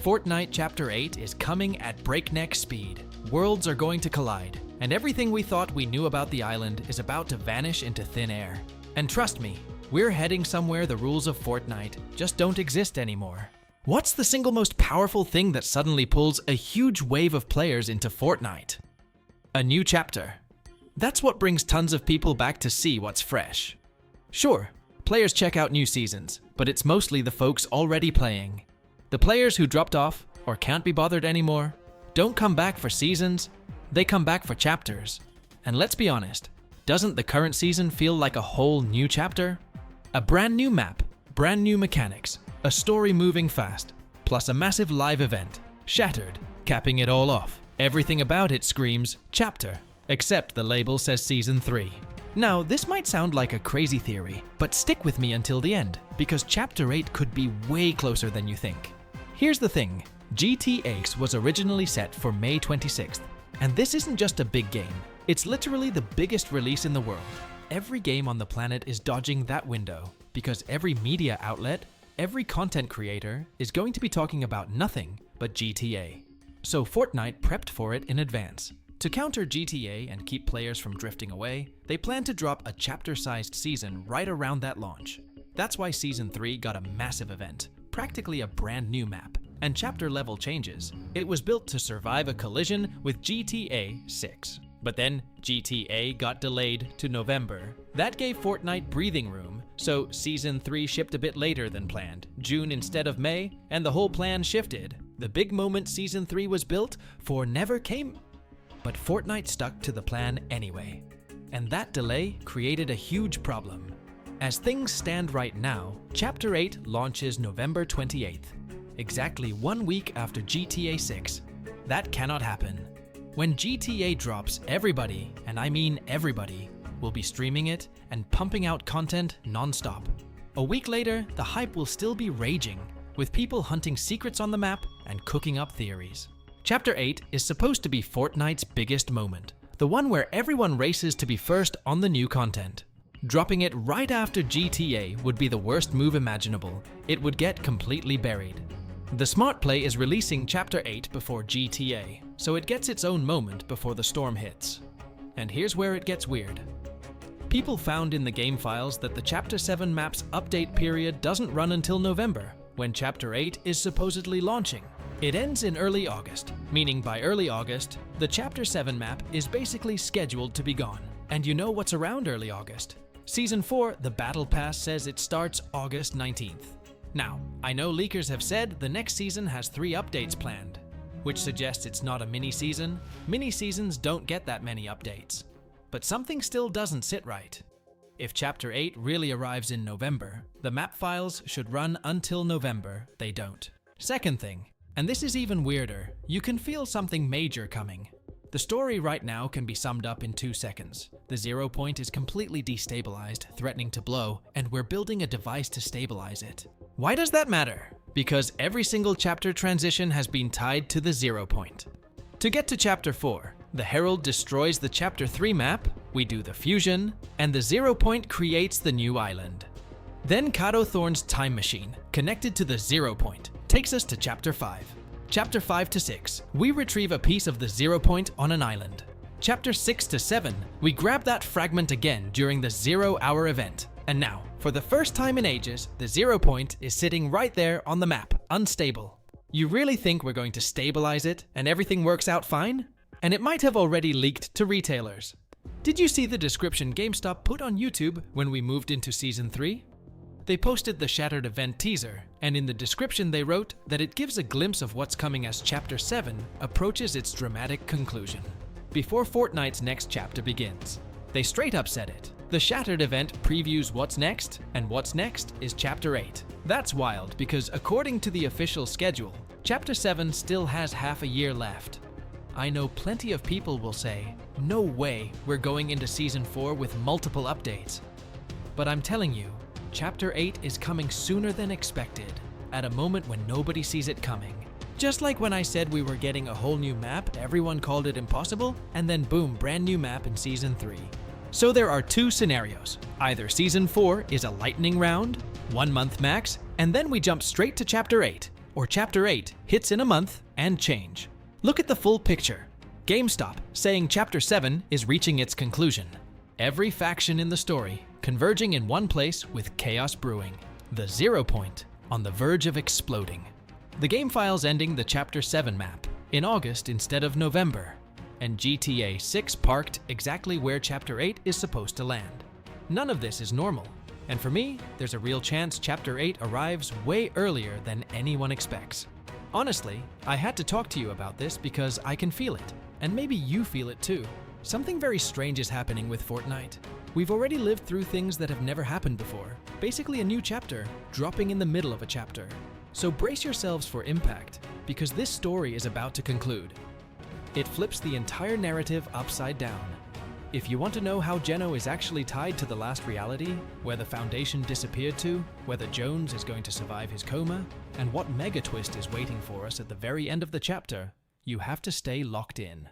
Fortnite Chapter 8 is coming at breakneck speed. Worlds are going to collide, and everything we thought we knew about the island is about to vanish into thin air. And trust me, we're heading somewhere the rules of Fortnite just don't exist anymore. What's the single most powerful thing that suddenly pulls a huge wave of players into Fortnite? A new chapter. That's what brings tons of people back to see what's fresh. Sure, players check out new seasons, but it's mostly the folks already playing. The players who dropped off or can't be bothered anymore don't come back for seasons, they come back for chapters. And let's be honest, doesn't the current season feel like a whole new chapter? A brand new map, brand new mechanics, a story moving fast, plus a massive live event, Shattered, capping it all off. Everything about it screams chapter, except the label says Season 3. Now, this might sound like a crazy theory, but stick with me until the end, because Chapter 8 could be way closer than you think. Here's the thing, GTA was originally set for May 26th, and this isn't just a big game, it's literally the biggest release in the world. Every game on the planet is dodging that window, because every media outlet, every content creator is going to be talking about nothing but GTA. So Fortnite prepped for it in advance. To counter GTA and keep players from drifting away, they plan to drop a chapter-sized season right around that launch. That's why Season 3 got a massive event, practically a brand new map, and chapter level changes. It was built to survive a collision with GTA 6. But then GTA got delayed to November. That gave Fortnite breathing room, so Season 3 shipped a bit later than planned, June instead of May, and the whole plan shifted. The big moment Season 3 was built for never came. But Fortnite stuck to the plan anyway. And that delay created a huge problem. As things stand right now, Chapter 8 launches November 28th, exactly 1 week after GTA 6. That cannot happen. When GTA drops, everybody, and I mean everybody, will be streaming it and pumping out content non-stop. A week later, the hype will still be raging, with people hunting secrets on the map and cooking up theories. Chapter 8 is supposed to be Fortnite's biggest moment, the one where everyone races to be first on the new content. Dropping it right after GTA would be the worst move imaginable. It would get completely buried. The smart play is releasing Chapter 8 before GTA, so it gets its own moment before the storm hits. And here's where it gets weird. People found in the game files that the Chapter 7 map's update period doesn't run until November, when Chapter 8 is supposedly launching. It ends in early August, meaning by early August, the Chapter 7 map is basically scheduled to be gone. And you know what's around early August? Season 4, the Battle Pass says it starts August 19th. Now, I know leakers have said the next season has 3 updates planned, which suggests it's not a mini-season. Mini-seasons don't get that many updates. But something still doesn't sit right. If Chapter 8 really arrives in November, the map files should run until November. They don't. Second thing, and this is even weirder, you can feel something major coming. The story right now can be summed up in 2 seconds. The 0 point is completely destabilized, threatening to blow, and we're building a device to stabilize it. Why does that matter? Because every single chapter transition has been tied to the 0 point. To get to Chapter 4, the Herald destroys the Chapter 3 map, we do the fusion, and the 0 point creates the new island. Then Kato Thorn's time machine, connected to the 0 point, takes us to Chapter 5. Chapter 5 to 6, we retrieve a piece of the 0 point on an island. Chapter 6 to 7, we grab that fragment again during the 0-hour event. And now, for the first time in ages, the 0 point is sitting right there on the map, unstable. You really think we're going to stabilize it and everything works out fine? And it might have already leaked to retailers. Did you see the description GameStop put on YouTube when we moved into Season 3? They posted the Shattered event teaser, and in the description they wrote that it gives a glimpse of what's coming as Chapter 7 approaches its dramatic conclusion, before Fortnite's next chapter begins. They straight up said it. The Shattered event previews what's next, and what's next is Chapter 8. That's wild because according to the official schedule, Chapter 7 still has half a year left. I know plenty of people will say, no way we're going into Season 4 with multiple updates. But I'm telling you, Chapter 8 is coming sooner than expected, at a moment when nobody sees it coming. Just like when I said we were getting a whole new map, everyone called it impossible, and then boom, brand new map in Season 3. So there are 2 scenarios. Either Season 4 is a lightning round, 1 month max, and then we jump straight to Chapter 8, or Chapter 8 hits in a month and change. Look at the full picture. GameStop saying Chapter 7 is reaching its conclusion. Every faction in the story converging in one place with chaos brewing. The 0 point on the verge of exploding. The game file's ending the Chapter 7 map in August instead of November, and GTA 6 parked exactly where Chapter 8 is supposed to land. None of this is normal, and for me, there's a real chance Chapter 8 arrives way earlier than anyone expects. Honestly, I had to talk to you about this because I can feel it, and maybe you feel it too. Something very strange is happening with Fortnite. We've already lived through things that have never happened before, basically a new chapter, dropping in the middle of a chapter. So brace yourselves for impact, because this story is about to conclude. It flips the entire narrative upside down. If you want to know how Geno is actually tied to the last reality, where the Foundation disappeared to, whether Jones is going to survive his coma, and what mega twist is waiting for us at the very end of the chapter, you have to stay locked in.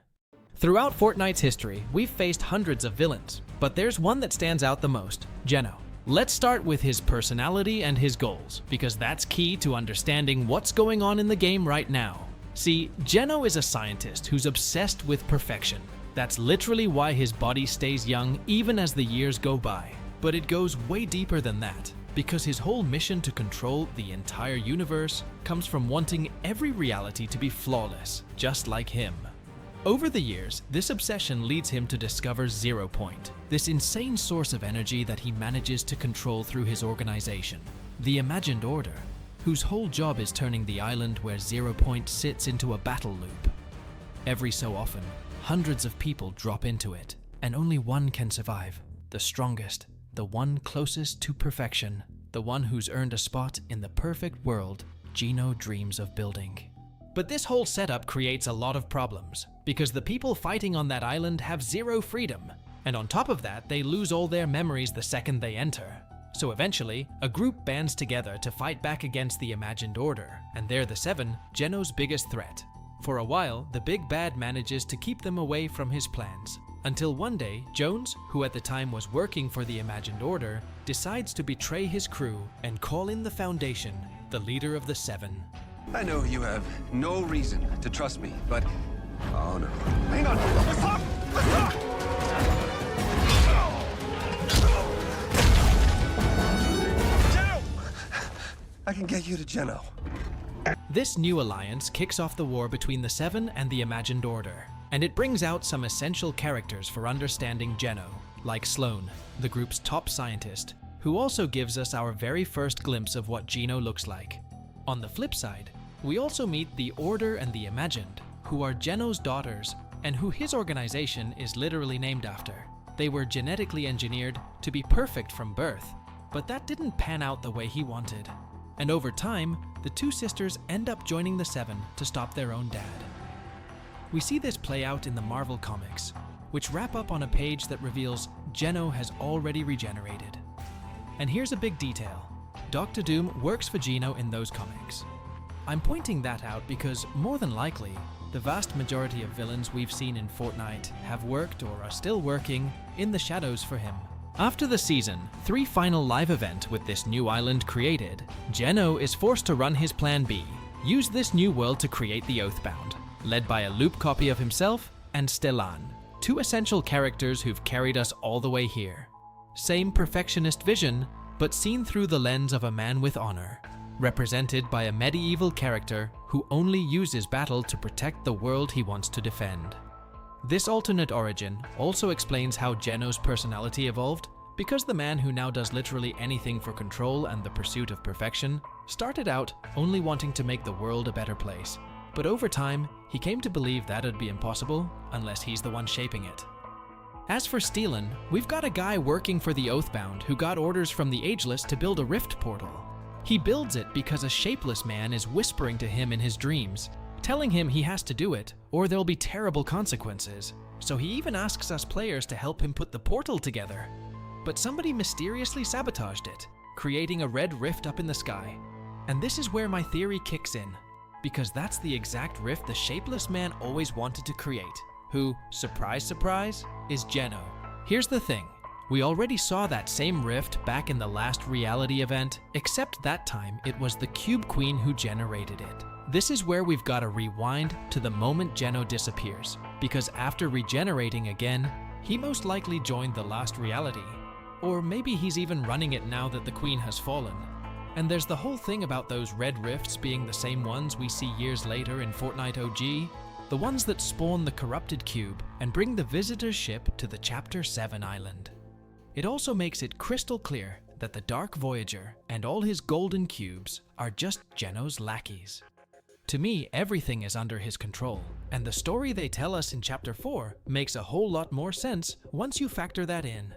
Throughout Fortnite's history, we've faced hundreds of villains, but there's one that stands out the most, Geno. Let's start with his personality and his goals, because that's key to understanding what's going on in the game right now. See, Geno is a scientist who's obsessed with perfection. That's literally why his body stays young even as the years go by. But it goes way deeper than that, because his whole mission to control the entire universe comes from wanting every reality to be flawless, just like him. Over the years, this obsession leads him to discover 0 point, this insane source of energy that he manages to control through his organization, the Imagined Order, whose whole job is turning the island where 0 point sits into a battle loop. Every so often, hundreds of people drop into it, and only one can survive, the strongest, the one closest to perfection, the one who's earned a spot in the perfect world Geno dreams of building. But this whole setup creates a lot of problems, because the people fighting on that island have 0 freedom, and on top of that, they lose all their memories the second they enter. So eventually, a group bands together to fight back against the Imagined Order, and they're the 7, Geno's biggest threat. For a while, the big bad manages to keep them away from his plans, until one day, Jones, who at the time was working for the Imagined Order, decides to betray his crew and call in the Foundation, the leader of the 7. I know you have no reason to trust me, but... Oh no. Hang on! Let's talk! Let's talk! Geno! I can get you to Geno. This new alliance kicks off the war between the 7 and the Imagined Order, and it brings out some essential characters for understanding Geno, like Sloan, the group's top scientist, who also gives us our very first glimpse of what Geno looks like. On the flip side, we also meet the Order and the Imagined, who are Geno's daughters, and who his organization is literally named after. They were genetically engineered to be perfect from birth, but that didn't pan out the way he wanted. And over time, the two sisters end up joining the 7 to stop their own dad. We see this play out in the Marvel comics, which wrap up on a page that reveals Geno has already regenerated. And here's a big detail. Dr. Doom works for Geno in those comics. I'm pointing that out because, more than likely, the vast majority of villains we've seen in Fortnite have worked or are still working in the shadows for him. After the Season 3 final live event with this new island created, Geno is forced to run his plan B, use this new world to create the Oathbound, led by a loop copy of himself and Stellan, 2 essential characters who've carried us all the way here. Same perfectionist vision, but seen through the lens of a man with honor, represented by a medieval character who only uses battle to protect the world he wants to defend. This alternate origin also explains how Geno's personality evolved, because the man who now does literally anything for control and the pursuit of perfection started out only wanting to make the world a better place. But over time, he came to believe that'd be impossible unless he's the one shaping it. As for Stellan, we've got a guy working for the Oathbound who got orders from the Ageless to build a rift portal. He builds it because a shapeless man is whispering to him in his dreams, telling him he has to do it or there'll be terrible consequences. So he even asks us players to help him put the portal together. But somebody mysteriously sabotaged it, creating a red rift up in the sky. And this is where my theory kicks in, because that's the exact rift the shapeless man always wanted to create, who, surprise surprise, is Geno. Here's the thing, We already saw that same rift back in the last reality event, except that time it was the Cube Queen who generated it. This is where we've got to rewind to the moment Geno disappears, because after regenerating again, he most likely joined the last reality. Or maybe he's even running it now that the Queen has fallen. And there's the whole thing about those red rifts being the same ones we see years later in Fortnite OG, the ones that spawn the corrupted cube and bring the visitor's ship to the Chapter 7 island. It also makes it crystal clear that the Dark Voyager and all his golden cubes are just Geno's lackeys. To me, everything is under his control, and the story they tell us in Chapter 4 makes a whole lot more sense once you factor that in.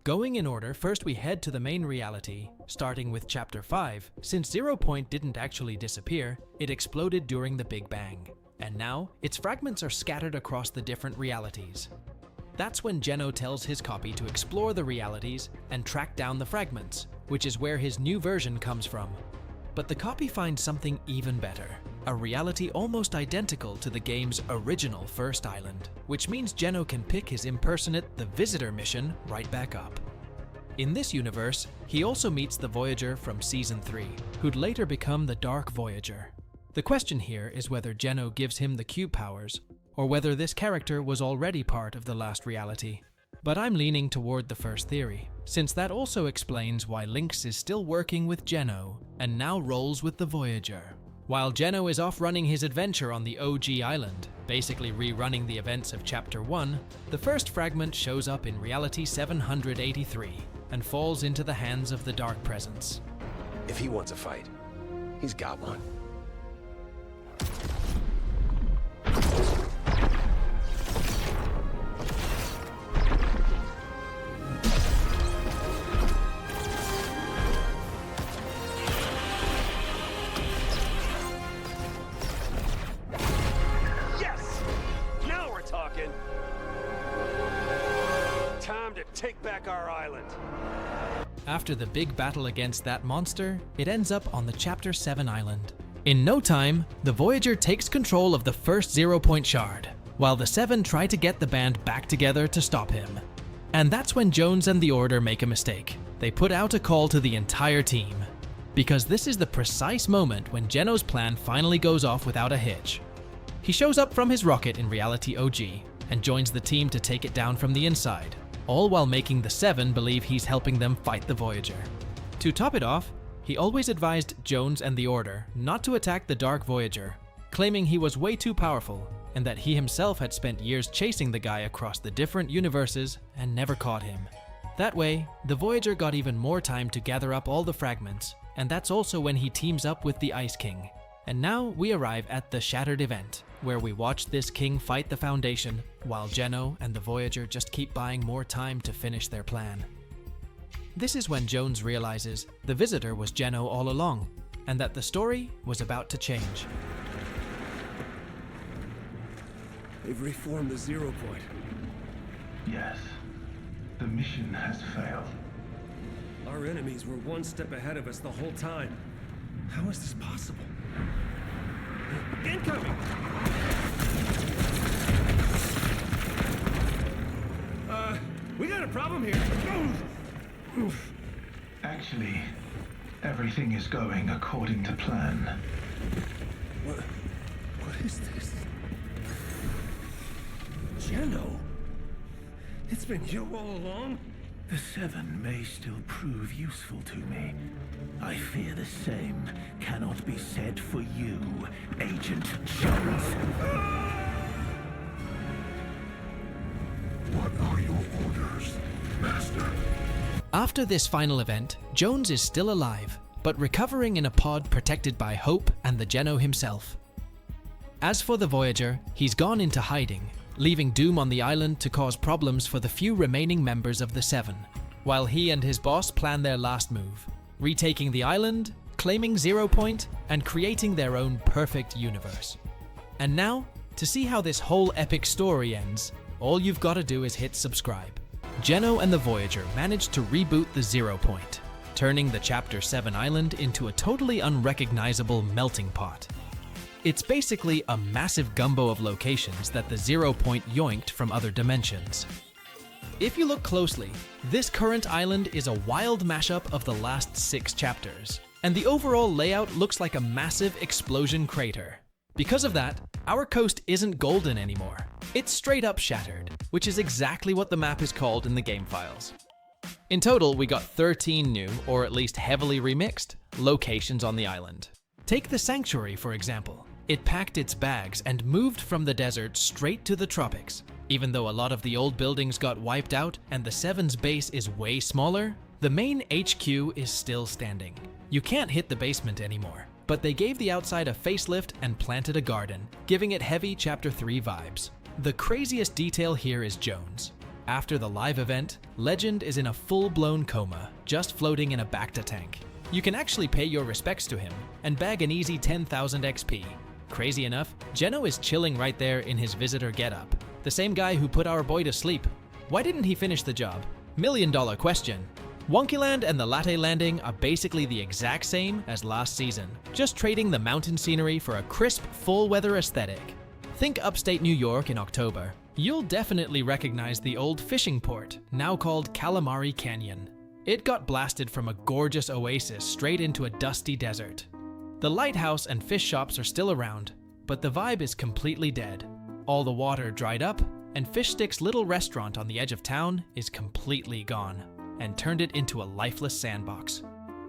Going in order, first we head to the main reality, starting with Chapter 5. Since 0 Point didn't actually disappear, it exploded during the Big Bang, and now its fragments are scattered across the different realities. That's when Geno tells his copy to explore the realities and track down the fragments, which is where his new version comes from. But the copy finds something even better, a reality almost identical to the game's original first island, which means Geno can pick his impersonate The Visitor mission right back up. In this universe, he also meets the Voyager from Season 3, who'd later become the Dark Voyager. The question here is whether Geno gives him the cube powers, or whether this character was already part of the last reality. But I'm leaning toward the first theory, since that also explains why Lynx is still working with Geno and now rolls with the Voyager. While Geno is off running his adventure on the OG island, basically rerunning the events of Chapter 1, the first fragment shows up in Reality 783 and falls into the hands of the Dark Presence. If he wants a fight, he's got one. Time to take back our island. After the big battle against that monster, it ends up on the Chapter 7 island. In no time, the Voyager takes control of the first 0 Point shard, while the Seven try to get the band back together to stop him. And that's when Jones and the Order make a mistake. They put out a call to the entire team, because this is the precise moment when Geno's plan finally goes off without a hitch. He shows up from his rocket in Reality OG and joins the team to take it down from the inside, all while making the Seven believe he's helping them fight the Voyager. To top it off, he always advised Jones and the Order not to attack the Dark Voyager, claiming he was way too powerful and that he himself had spent years chasing the guy across the different universes and never caught him. That way, the Voyager got even more time to gather up all the fragments, and that's also when he teams up with the Ice King. And now we arrive at the Shattered event, where we watch this king fight the Foundation, while Geno and the Voyager just keep buying more time to finish their plan. This is when Jones realizes the Visitor was Geno all along, and that the story was about to change. They've reformed the 0 Point. Yes. The mission has failed. Our enemies were one step ahead of us the whole time. How is this possible? Incoming! We got a problem here. Actually, everything is going according to plan. What is this? Geno? It's been you all along? The Seven may still prove useful to me. I fear the same cannot be said for you, Agent Jones. What are your orders, Master? After this final event, Jones is still alive, but recovering in a pod protected by Hope and the Geno himself. As for the Voyager, he's gone into hiding, leaving Doom on the island to cause problems for the few remaining members of the Seven, while he and his boss plan their last move, retaking the island, claiming 0 Point, and creating their own perfect universe. And now, to see how this whole epic story ends, all you've got to do is hit subscribe. Geno and the Voyager managed to reboot the 0 Point, turning the Chapter 7 island into a totally unrecognizable melting pot. It's basically a massive gumbo of locations that the 0 Point yoinked from other dimensions. If you look closely, this current island is a wild mashup of the last 6 chapters, and the overall layout looks like a massive explosion crater. Because of that, our coast isn't golden anymore. It's straight up shattered, which is exactly what the map is called in the game files. In total, we got 13 new, or at least heavily remixed, locations on the island. Take the Sanctuary, for example. It packed its bags and moved from the desert straight to the tropics. Even though a lot of the old buildings got wiped out and the Seven's base is way smaller, the main HQ is still standing. You can't hit the basement anymore, but they gave the outside a facelift and planted a garden, giving it heavy Chapter 3 vibes. The craziest detail here is Jones. After the live event, Legend is in a full-blown coma, just floating in a Bacta tank. You can actually pay your respects to him and bag an easy 10,000 XP. Crazy enough, Geno is chilling right there in his visitor getup. The same guy who put our boy to sleep. Why didn't he finish the job? $1,000,000 question. Wonkyland and the Latte Landing are basically the exact same as last season, just trading the mountain scenery for a crisp, full-weather aesthetic. Think upstate New York in October. You'll definitely recognize the old fishing port, now called Calamari Canyon. It got blasted from a gorgeous oasis straight into a dusty desert. The lighthouse and fish shops are still around, but the vibe is completely dead. All the water dried up, and Fish Stick's little restaurant on the edge of town is completely gone, and turned it into a lifeless sandbox.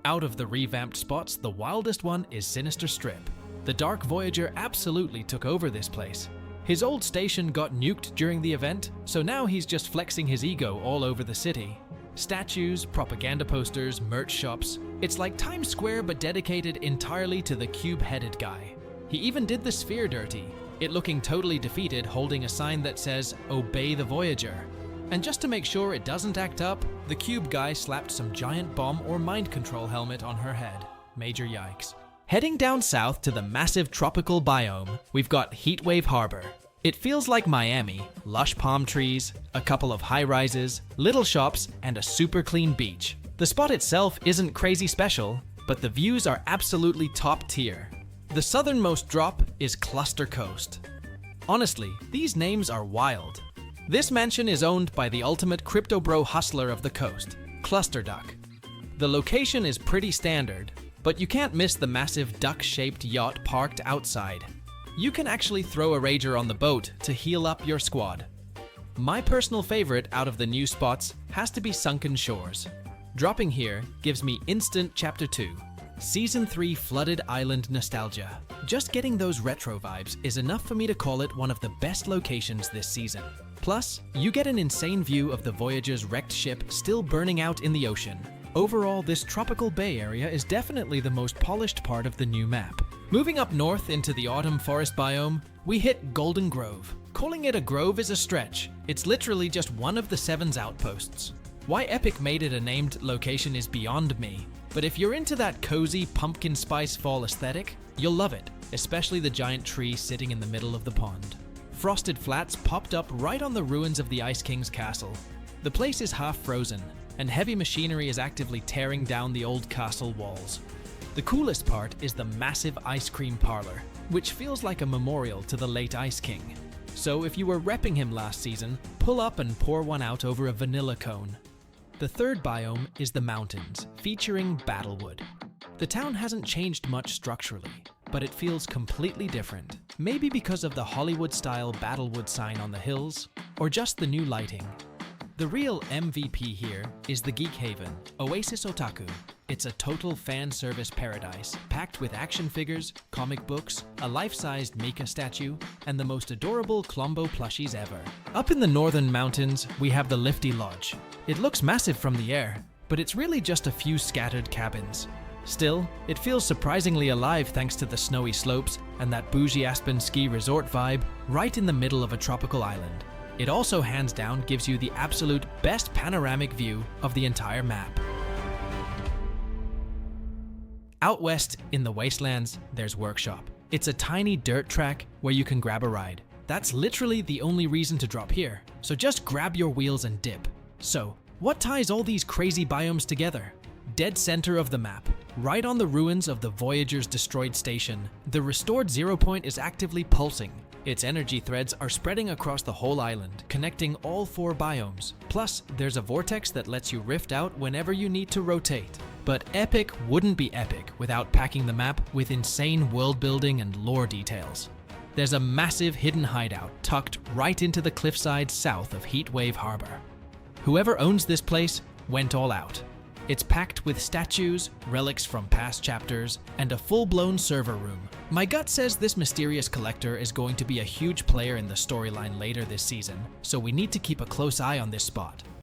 Out of the revamped spots, the wildest one is Sinister Strip. The Dark Voyager absolutely took over this place. His old station got nuked during the event, so now he's just flexing his ego all over the city. Statues, propaganda posters, merch shops. It's like Times Square but dedicated entirely to the cube-headed guy. He even did the Sphere dirty, it looking totally defeated holding a sign that says, "Obey the Voyager." And just to make sure it doesn't act up, the cube guy slapped some giant bomb or mind control helmet on her head. Major yikes. Heading down south to the massive tropical biome, we've got Heatwave Harbor. It feels like Miami, lush palm trees, a couple of high-rises, little shops, and a super clean beach. The spot itself isn't crazy special, but the views are absolutely top tier. The southernmost drop is Cluster Coast. Honestly, these names are wild. This mansion is owned by the ultimate crypto bro hustler of the coast, Cluster Duck. The location is pretty standard, but you can't miss the massive duck-shaped yacht parked outside. You can actually throw a rager on the boat to heal up your squad. My personal favorite out of the new spots has to be Sunken Shores. Dropping here gives me instant Chapter 2. Season 3 flooded island nostalgia. Just getting those retro vibes is enough for me to call it one of the best locations this season. Plus, you get an insane view of the Voyager's wrecked ship still burning out in the ocean. Overall, this tropical bay area is definitely the most polished part of the new map. Moving up north into the autumn forest biome, we hit Golden Grove. Calling it a grove is a stretch. It's literally just one of the Seven's outposts. Why Epic made it a named location is beyond me. But if you're into that cozy pumpkin spice fall aesthetic, you'll love it, especially the giant tree sitting in the middle of the pond. Frosted flats popped up right on the ruins of the Ice King's castle. The place is half frozen, and heavy machinery is actively tearing down the old castle walls. The coolest part is the massive ice cream parlor, which feels like a memorial to the late Ice King. So if you were repping him last season, pull up and pour one out over a vanilla cone. The third biome is the mountains, featuring Battlewood. The town hasn't changed much structurally, but it feels completely different. Maybe because of the Hollywood-style Battlewood sign on the hills, or just the new lighting. The real MVP here is the Geek Haven, Oasis Otaku. It's a total fan service paradise, packed with action figures, comic books, a life-sized Mika statue, and the most adorable Klombo plushies ever. Up in the northern mountains, we have the Lifty Lodge. It looks massive from the air, but it's really just a few scattered cabins. Still, it feels surprisingly alive thanks to the snowy slopes and that bougie Aspen ski resort vibe right in the middle of a tropical island. It also hands down gives you the absolute best panoramic view of the entire map. Out west, in the wastelands, there's Workshop. It's a tiny dirt track where you can grab a ride. That's literally the only reason to drop here, so just grab your wheels and dip. So, what ties all these crazy biomes together? Dead center of the map, right on the ruins of the Voyager's destroyed station, the restored 0 point is actively pulsing, Its energy threads are spreading across the whole island, connecting all 4 biomes. Plus, there's a vortex that lets you rift out whenever you need to rotate. But Epic wouldn't be epic without packing the map with insane world building and lore details. There's a massive hidden hideout tucked right into the cliffside south of Heatwave Harbor. Whoever owns this place went all out. It's packed with statues, relics from past chapters, and a full-blown server room. My gut says this mysterious collector is going to be a huge player in the storyline later this season, so we need to keep a close eye on this spot.